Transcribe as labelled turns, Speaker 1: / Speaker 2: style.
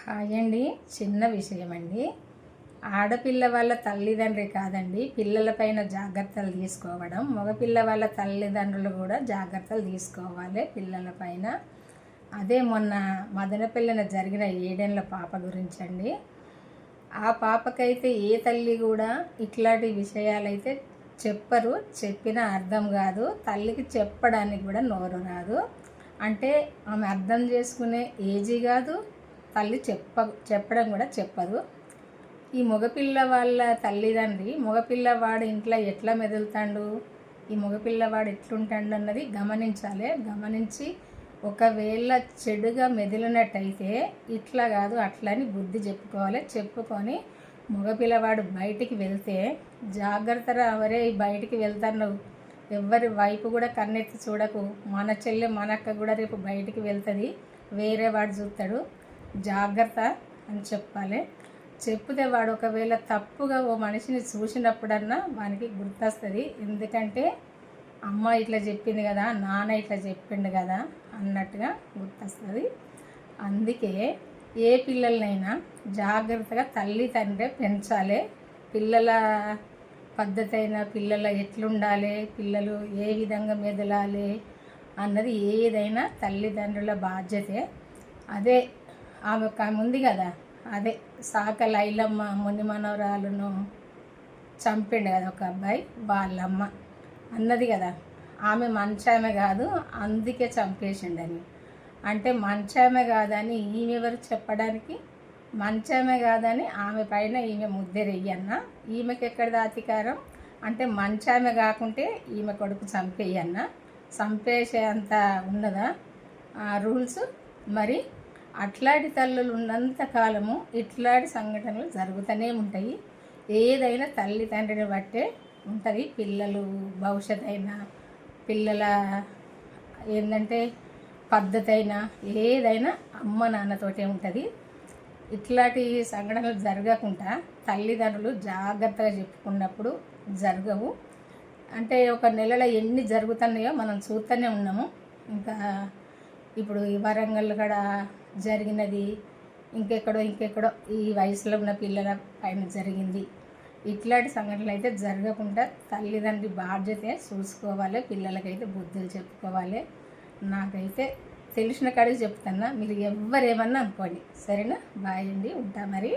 Speaker 1: Hi అండి. చిన్న విషయం అండి. ఆడపిల్ల వాళ్ళ తల్లిదండ్రి కాదండి పిల్లలపైన జాగ్రత్తలు తీసుకోవడం. మగపిల్ల వాళ్ళ తల్లిదండ్రులు కూడా జాగ్రత్తలు తీసుకోవాలి పిల్లలపైన. అదే మొన్న మదనపల్లిన జరిగిన 7 ఏళ్ల పాప గురించండి. ఆ పాపకైతే ఏ తల్లి కూడా ఇట్లాంటి విషయాలైతే చెప్పరు, చెప్పినా అర్థం కాదు. తల్లికి చెప్పడానికి కూడా నోరు రాదు. అంటే ఆమె అర్థం చేసుకునే ఏజీ కాదు, తల్లి చెప్పడం కూడా చెప్పదు. ఈ మగపిల్ల వాళ్ళ తల్లిదండ్రి మగపిల్లవాడు ఇంట్లో ఎట్లా మెదులుతాడు, ఈ మగపిల్లవాడు ఎట్లుంటాడు అన్నది గమనించాలి. గమనించి ఒకవేళ చెడుగా మెదిలినట్టయితే ఇట్లా కాదు అట్లా అని బుద్ధి చెప్పుకోవాలి. చెప్పుకొని మగపిల్లవాడు బయటికి వెళ్తే జాగ్రత్తగా అవరే బయటికి వెళ్తాను, ఎవరి వైపు కూడా కన్నెత్తి చూడకు, మన చెల్లె మన అక్క కూడా రేపు బయటికి వెళ్తుంది, వేరే వాడు చూస్తాడు, జాగ్రత్త అని చెప్పాలి. చెప్తే వాడు ఒకవేళ తప్పుగా ఓ మనిషిని చూసినప్పుడన్నా వానికి గుర్తొస్తుంది. ఎందుకంటే అమ్మ ఇట్లా చెప్పింది కదా, నాన్న ఇట్లా చెప్పిండు కదా అన్నట్టుగా గుర్తొస్తుంది. అందుకే ఏ పిల్లలనైనా జాగ్రత్తగా తల్లి తండ్రి పెంచాలి. పిల్లల పద్ధతి అయినా పిల్లల ఎట్లుండాలి, పిల్లలు ఏ విధంగా మెదలాలి అన్నది ఏదైనా తల్లిదండ్రుల బాధ్యతే. అదే ఆమె ఉంది కదా, అదే సాక లైలమ్మ ముని మనవరాలను చంపిండు కదా ఒక అబ్బాయి, వాళ్ళమ్మ అన్నది కదా ఆమె మంచామె కాదు అందుకే చంపేసిండని. అంటే మంచామె కాదని ఈమె ఎవరు చెప్పడానికి? మంచామె కాదని ఆమె పైన ఈమె ముద్దెరెయ్యన్న, ఈమెకి ఎక్కడిది అధికారం? అంటే మంచామె కాకుంటే ఈమె కొడుకు చంపేయన్న, చంపేసే అంత ఉన్నదా రూల్స్? మరి అట్లాంటి తల్లులు ఉన్నంత కాలము ఇట్లాంటి సంఘటనలు జరుగుతూనే ఉంటాయి. ఏదైనా తల్లి తండ్రిని బట్టే ఉంటుంది. పిల్లలు భవిష్యత్ అయినా పిల్లల ఏంటంటే పద్ధతి అయినా ఏదైనా అమ్మ నాన్నతోటే ఉంటుంది. ఇట్లాంటి సంఘటనలు జరగకుండా తల్లిదండ్రులు జాగ్రత్తగా చెప్పుకున్నప్పుడు జరగవు. అంటే ఒక నెలలో ఎన్ని జరుగుతున్నాయో మనం చూస్తూనే ఉన్నాము. ఇంకా ఇప్పుడు ఈ వరంగల్ కూడా జరిగినది, ఇంకెక్కడో ఈ వయసులో ఉన్న పిల్లల పైన జరిగింది. ఇట్లాంటి సంఘటనలు అయితే జరగకుండా తల్లిదండ్రి బాధ్యతే చూసుకోవాలి. పిల్లలకైతే బుద్ధులు చెప్పుకోవాలి. నాకైతే తెలిసిన కాడికి చెప్తున్నా, మీరు ఎవరేమన్నా అనుకోండి. సరేనా? బాయ్ అండి, ఉంటా మరి.